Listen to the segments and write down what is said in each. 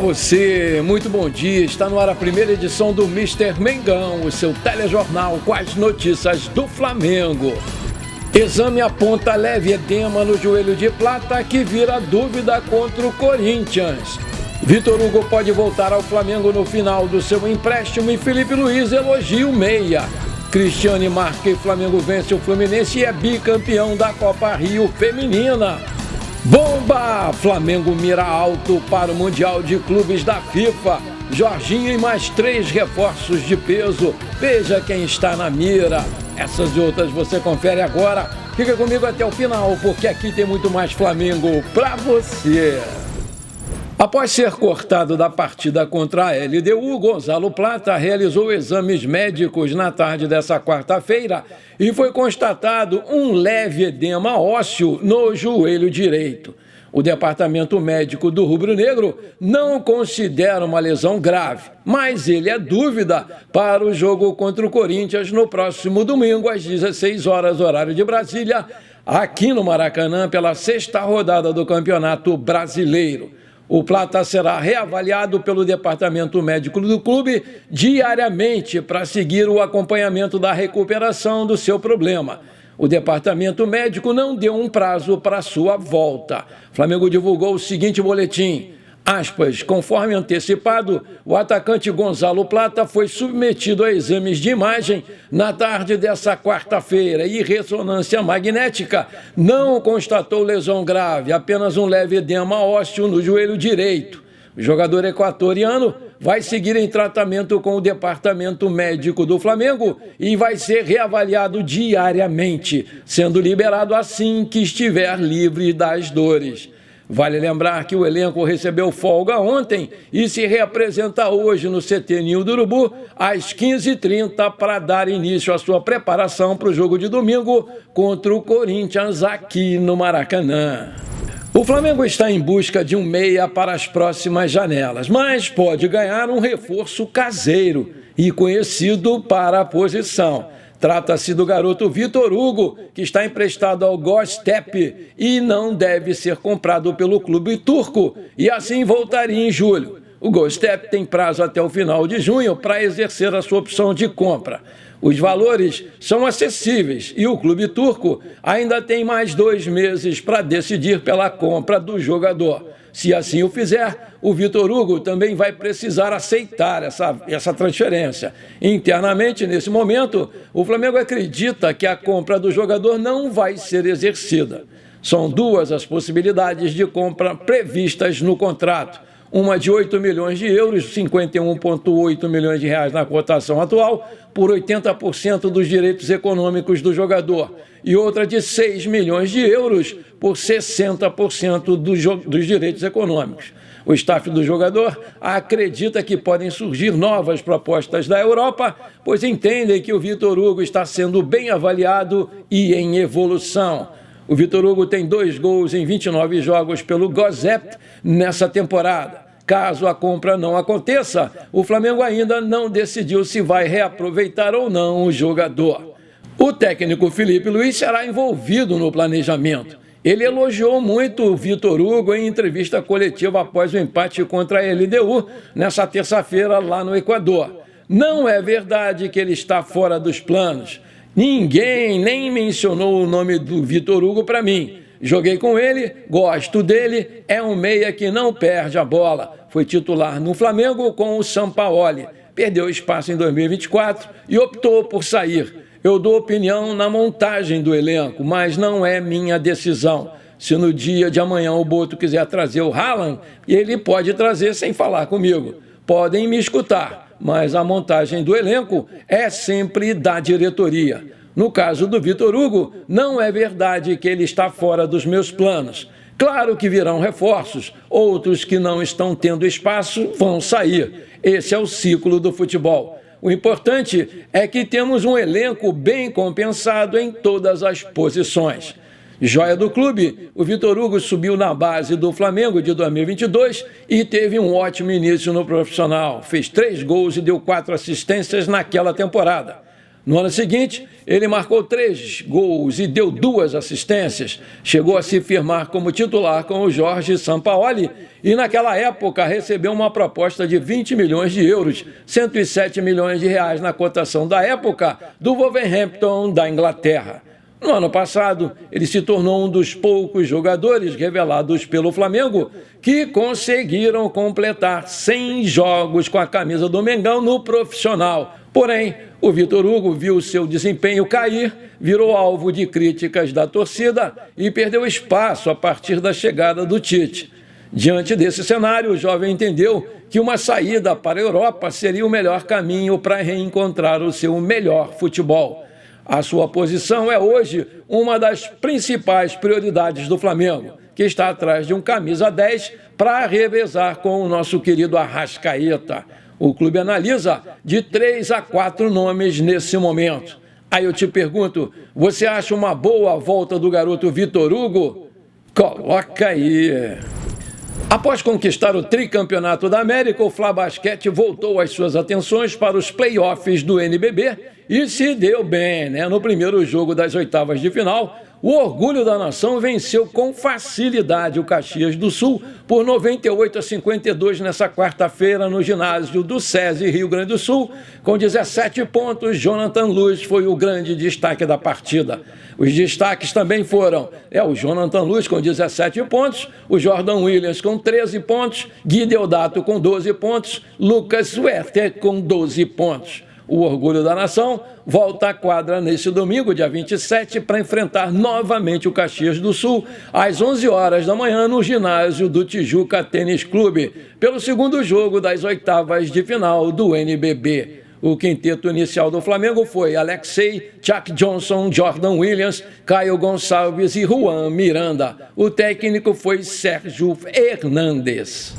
você, muito bom dia. Está no ar a primeira edição do Mister Mengão, o seu telejornal com as notícias do Flamengo. Exame aponta leve edema no joelho de Plata que vira dúvida contra o Corinthians. Vitor Hugo pode voltar ao Flamengo no final do seu empréstimo e Felipe Luiz elogia o meia. Cristiane marca e Flamengo vence o Fluminense e é bicampeão da Copa Rio Feminina. Bomba! Flamengo mira alto para o Mundial de Clubes da FIFA. Jorginho e mais 3 reforços de peso. Veja quem está na mira. Essas e outras você confere agora. Fica comigo até o final, porque aqui tem muito mais Flamengo para você. Após ser cortado da partida contra a LDU, Gonzalo Plata realizou exames médicos na tarde dessa quarta-feira e foi constatado um leve edema ósseo no joelho direito. O departamento médico do rubro-negro não considera uma lesão grave, mas ele é dúvida para o jogo contra o Corinthians no próximo domingo, às 16 horas, horário de Brasília, aqui no Maracanã, pela 6ª rodada do Campeonato Brasileiro. O Plata será reavaliado pelo departamento médico do clube diariamente para seguir o acompanhamento da recuperação do seu problema. O departamento médico não deu um prazo para sua volta. O Flamengo divulgou o seguinte boletim. Aspas, conforme antecipado, o atacante Gonzalo Plata foi submetido a exames de imagem na tarde dessa quarta-feira e ressonância magnética não constatou lesão grave, apenas um leve edema ósseo no joelho direito. O jogador equatoriano vai seguir em tratamento com o departamento médico do Flamengo e vai ser reavaliado diariamente, sendo liberado assim que estiver livre das dores. Vale lembrar que o elenco recebeu folga ontem e se reapresenta hoje no CT Ninho do Urubu às 15h30 para dar início à sua preparação para o jogo de domingo contra o Corinthians aqui no Maracanã. O Flamengo está em busca de um meia para as próximas janelas, mas pode ganhar um reforço caseiro e conhecido para a posição. Trata-se do garoto Vitor Hugo, que está emprestado ao Göztepe e não deve ser comprado pelo clube turco, e assim voltaria em julho. O Göztepe tem prazo até o final de junho para exercer a sua opção de compra. Os valores são acessíveis e o clube turco ainda tem mais 2 meses para decidir pela compra do jogador. Se assim o fizer, o Vitor Hugo também vai precisar aceitar essa transferência. Internamente, nesse momento, o Flamengo acredita que a compra do jogador não vai ser exercida. São 2 as possibilidades de compra previstas no contrato. Uma de 8 milhões de euros, 51,8 milhões de reais na cotação atual, por 80% dos direitos econômicos do jogador. E outra de 6 milhões de euros, por 60% dos direitos econômicos. O staff do jogador acredita que podem surgir novas propostas da Europa, pois entendem que o Vitor Hugo está sendo bem avaliado e em evolução. O Vitor Hugo tem 2 gols em 29 jogos pelo Göztepe nessa temporada. Caso a compra não aconteça, o Flamengo ainda não decidiu se vai reaproveitar ou não o jogador. O técnico Felipe Luiz será envolvido no planejamento. Ele elogiou muito o Vitor Hugo em entrevista coletiva após o empate contra a LDU nessa terça-feira lá no Equador. Não é verdade que ele está fora dos planos. Ninguém nem mencionou o nome do Vitor Hugo para mim. Joguei com ele, gosto dele, é um meia que não perde a bola. Foi titular no Flamengo com o Sampaoli. Perdeu espaço em 2024 e optou por sair. Eu dou opinião na montagem do elenco, mas não é minha decisão. Se no dia de amanhã o Boto quiser trazer o Haaland, ele pode trazer sem falar comigo. Podem me escutar, mas a montagem do elenco é sempre da diretoria. No caso do Vitor Hugo, não é verdade que ele está fora dos meus planos. Claro que virão reforços, outros que não estão tendo espaço vão sair. Esse é o ciclo do futebol. O importante é que temos um elenco bem compensado em todas as posições. Joia do clube, o Vitor Hugo subiu na base do Flamengo de 2022 e teve um ótimo início no profissional. Fez 3 gols e deu 4 assistências naquela temporada. No ano seguinte, ele marcou 3 gols e deu 2 assistências. Chegou a se firmar como titular com o Jorge Sampaoli e, naquela época, recebeu uma proposta de 20 milhões de euros, 107 milhões de reais na cotação da época, do Wolverhampton da Inglaterra. No ano passado, ele se tornou um dos poucos jogadores revelados pelo Flamengo que conseguiram completar 100 jogos com a camisa do Mengão no profissional. Porém, o Vitor Hugo viu seu desempenho cair, virou alvo de críticas da torcida e perdeu espaço a partir da chegada do Tite. Diante desse cenário, o jovem entendeu que uma saída para a Europa seria o melhor caminho para reencontrar o seu melhor futebol. A sua posição é hoje uma das principais prioridades do Flamengo, que está atrás de um camisa 10 para revezar com o nosso querido Arrascaeta. O clube analisa de 3 a 4 nomes nesse momento. Aí eu te pergunto, você acha uma boa volta do garoto Vitor Hugo? Coloca aí. Após conquistar o tricampeonato da América, o Fla Basquete voltou as suas atenções para os playoffs do NBB e se deu bem, né? No primeiro jogo das oitavas de final, o Orgulho da Nação venceu com facilidade o Caxias do Sul por 98 a 52 nessa quarta-feira no ginásio do SESI Rio Grande do Sul. Com 17 pontos, Jonathan Luz foi o grande destaque da partida. Os destaques também foram o Jonathan Luz com 17 pontos, o Jordan Williams com 13 pontos, Gui Deodato com 12 pontos, Lucas Werther com 12 pontos. O Orgulho da Nação volta à quadra neste domingo, dia 27, para enfrentar novamente o Caxias do Sul, às 11 horas da manhã, no ginásio do Tijuca Tênis Clube, pelo segundo jogo das oitavas de final do NBB. O quinteto inicial do Flamengo foi Alexei, Chuck Johnson, Jordan Williams, Caio Gonçalves e Juan Miranda. O técnico foi Sérgio Hernandes.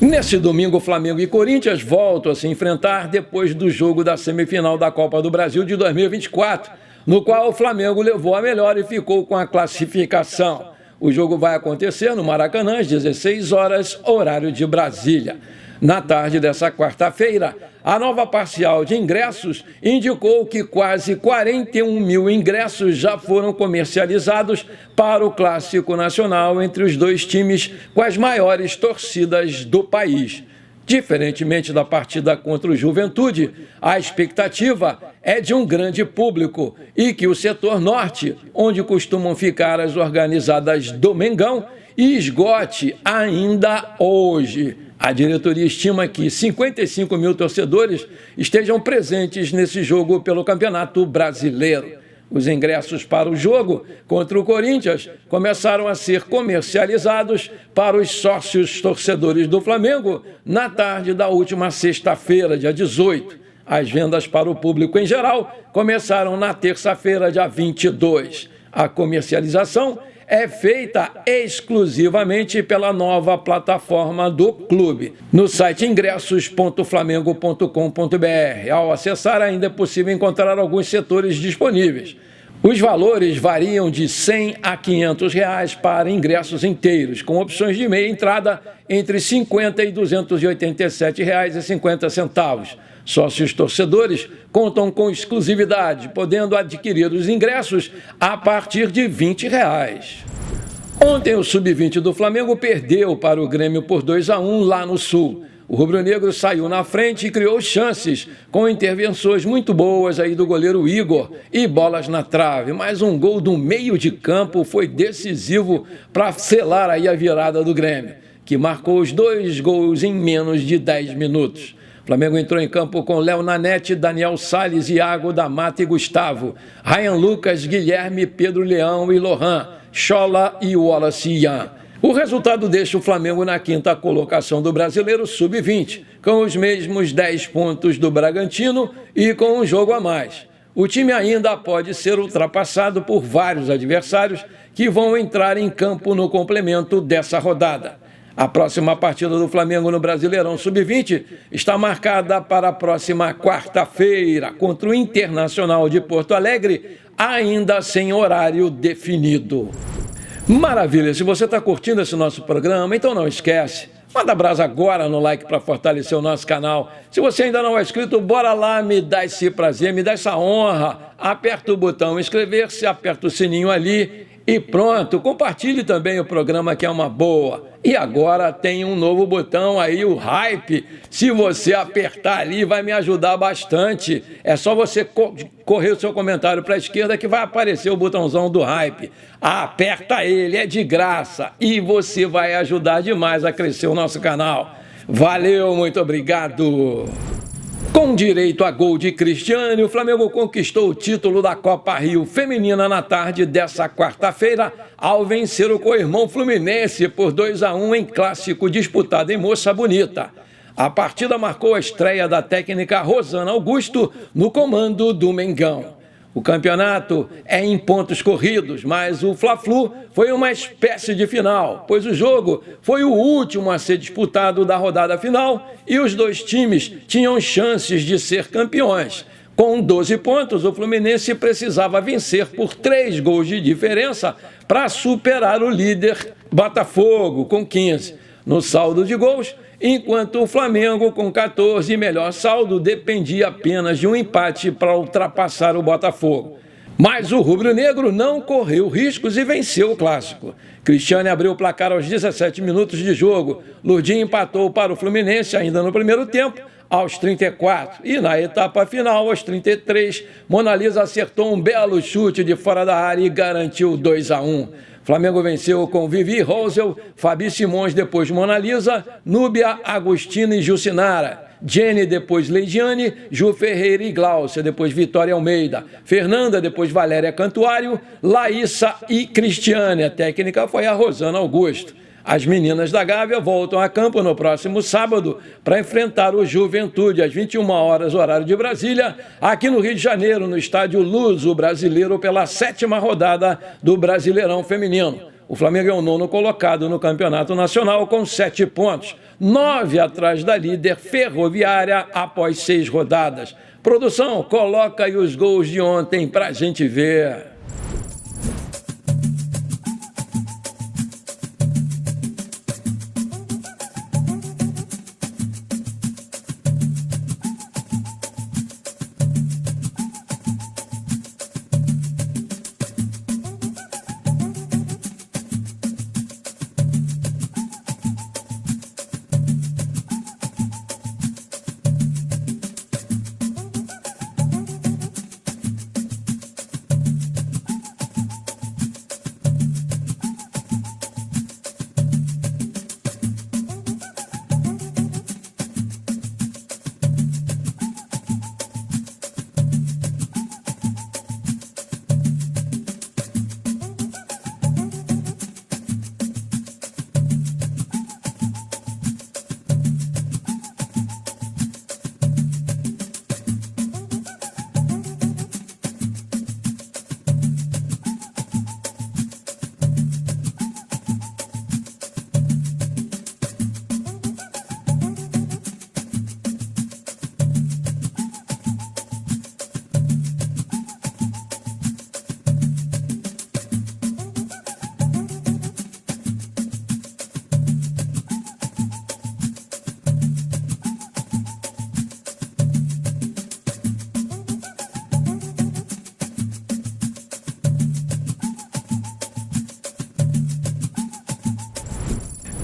Nesse domingo, Flamengo e Corinthians voltam a se enfrentar depois do jogo da semifinal da Copa do Brasil de 2024, no qual o Flamengo levou a melhor e ficou com a classificação. O jogo vai acontecer no Maracanã às 16 horas, horário de Brasília. Na tarde dessa quarta-feira, a nova parcial de ingressos indicou que quase 41 mil ingressos já foram comercializados para o Clássico Nacional entre os dois times com as maiores torcidas do país. Diferentemente da partida contra o Juventude, a expectativa é de um grande público e que o setor norte, onde costumam ficar as organizadas do Mengão, esgote ainda hoje. A diretoria estima que 55 mil torcedores estejam presentes nesse jogo pelo Campeonato Brasileiro. Os ingressos para o jogo contra o Corinthians começaram a ser comercializados para os sócios torcedores do Flamengo na tarde da última sexta-feira, dia 18. As vendas para o público em geral começaram na terça-feira, dia 22. A comercialização é feita exclusivamente pela nova plataforma do clube, no site ingressos.flamengo.com.br. Ao acessar, ainda é possível encontrar alguns setores disponíveis. Os valores variam de R$ 100 a R$ 500 para ingressos inteiros, com opções de meia entrada entre R$ 50 e R$ 287,50. Sócios torcedores contam com exclusividade, podendo adquirir os ingressos a partir de R$ 20. Ontem, o Sub-20 do Flamengo perdeu para o Grêmio por 2-1 lá no Sul. O rubro-negro saiu na frente e criou chances, com intervenções muito boas aí do goleiro Igor e bolas na trave. Mas um gol do meio de campo foi decisivo para selar aí a virada do Grêmio, que marcou os 2 gols em menos de 10 minutos. O Flamengo entrou em campo com Léo Nanete, Daniel Salles, Iago da Mata e Gustavo, Ryan Lucas, Guilherme, Pedro Leão e Lohan, Chola e Wallace Ian. O resultado deixa o Flamengo na 5ª colocação do Brasileiro Sub-20, com os mesmos 10 pontos do Bragantino e com um jogo a mais. O time ainda pode ser ultrapassado por vários adversários que vão entrar em campo no complemento dessa rodada. A próxima partida do Flamengo no Brasileirão Sub-20 está marcada para a próxima quarta-feira contra o Internacional de Porto Alegre, ainda sem horário definido. Maravilha! Se você está curtindo esse nosso programa, então não esquece, Manda brasa agora no like para fortalecer o nosso canal. Se você ainda não é inscrito, bora lá, me dá esse prazer, me dá essa honra. Aperta o botão inscrever-se, aperta o sininho ali e pronto. Compartilhe também o programa, que é uma boa. E agora tem um novo botão aí, o Hype. Se você apertar ali, vai me ajudar bastante. É só você correr o seu comentário para a esquerda que vai aparecer o botãozão do Hype. Aperta ele, é de graça. E você vai ajudar demais a crescer o nosso canal. Valeu, muito obrigado. Com direito a gol de Cristiane, o Flamengo conquistou o título da Copa Rio Feminina na tarde dessa quarta-feira, ao vencer o co-irmão Fluminense por 2-1 em clássico disputado em Moça Bonita. A partida marcou a estreia da técnica Rosana Augusto no comando do Mengão. O campeonato é em pontos corridos, mas o Fla-Flu foi uma espécie de final, pois o jogo foi o último a ser disputado da rodada final e os dois times tinham chances de ser campeões. Com 12 pontos, o Fluminense precisava vencer por 3 gols de diferença para superar o líder Botafogo, com 15. No saldo de gols, enquanto o Flamengo, com 14 e melhor saldo, dependia apenas de um empate para ultrapassar o Botafogo. Mas o rubro-negro não correu riscos e venceu o clássico. Cristiane abriu o placar aos 17 minutos de jogo. Lourdinha empatou para o Fluminense ainda no primeiro tempo, aos 34. E na etapa final, aos 33, Mona Lisa acertou um belo chute de fora da área e garantiu 2-1. Flamengo venceu com Vivi Rosel, Fabi Simões, depois Mona Lisa, Núbia, Agostina e Jucinara. Jenny, depois Leidiane, Ju Ferreira e Gláucia, depois Vitória Almeida. Fernanda, depois Valéria Cantuário, Laíssa e Cristiane. A técnica foi a Rosana Augusto. As meninas da Gávea voltam a campo no próximo sábado para enfrentar o Juventude às 21 horas, horário de Brasília, aqui no Rio de Janeiro, no estádio Luso Brasileiro, pela 7ª rodada do Brasileirão Feminino. O Flamengo é o 9º colocado no Campeonato Nacional com 7 pontos, 9 atrás da líder Ferroviária após 6 rodadas. Produção, coloca aí os gols de ontem para a gente ver.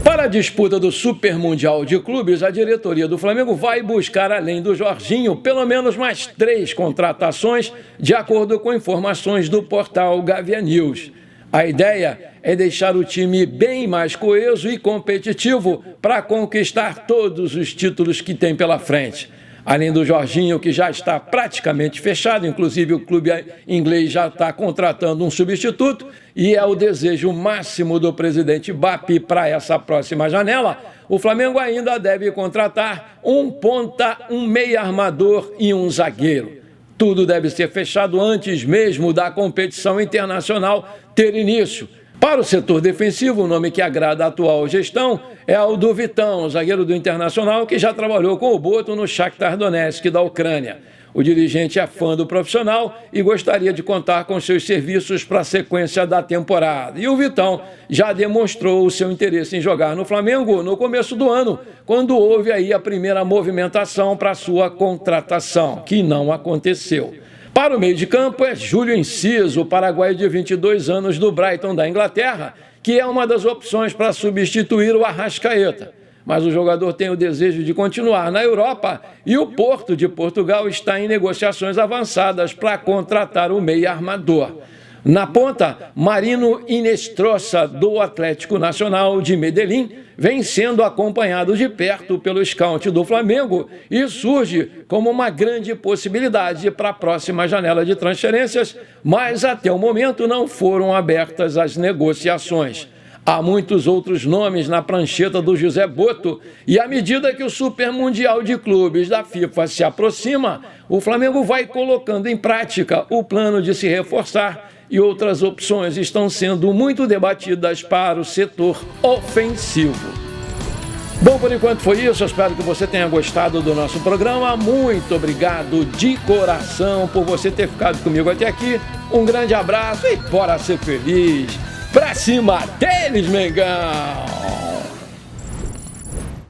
Para a disputa do Super Mundial de Clubes, a diretoria do Flamengo vai buscar, além do Jorginho, pelo menos mais 3 contratações, de acordo com informações do portal Gavia News. A ideia é deixar o time bem mais coeso e competitivo para conquistar todos os títulos que tem pela frente. Além do Jorginho, que já está praticamente fechado, inclusive o clube inglês já está contratando um substituto, e é o desejo máximo do presidente BAP para essa próxima janela, o Flamengo ainda deve contratar um ponta, um meia armador e um zagueiro. Tudo deve ser fechado antes mesmo da competição internacional ter início. Para o setor defensivo, o nome que agrada a atual gestão é o do Vitão, zagueiro do Internacional, que já trabalhou com o Boto no Shakhtar Donetsk da Ucrânia. O dirigente é fã do profissional e gostaria de contar com seus serviços para a sequência da temporada. E o Vitão já demonstrou o seu interesse em jogar no Flamengo no começo do ano, quando houve aí a primeira movimentação para sua contratação, que não aconteceu. Para o meio de campo é Júlio Enciso, o paraguaio de 22 anos do Brighton da Inglaterra, que é uma das opções para substituir o Arrascaeta. Mas o jogador tem o desejo de continuar na Europa e o Porto de Portugal está em negociações avançadas para contratar o meia armador. Na ponta, Marino Inestrosa, do Atlético Nacional de Medellín, vem sendo acompanhado de perto pelo scout do Flamengo e surge como uma grande possibilidade para a próxima janela de transferências, mas até o momento não foram abertas as negociações. Há muitos outros nomes na prancheta do José Boto e, à medida que o Super Mundial de Clubes da FIFA se aproxima, o Flamengo vai colocando em prática o plano de se reforçar e outras opções estão sendo muito debatidas para o setor ofensivo. Bom, por enquanto foi isso. Eu espero que você tenha gostado do nosso programa. Muito obrigado de coração por você ter ficado comigo até aqui. Um grande abraço e bora ser feliz. Pra cima deles, Mengão!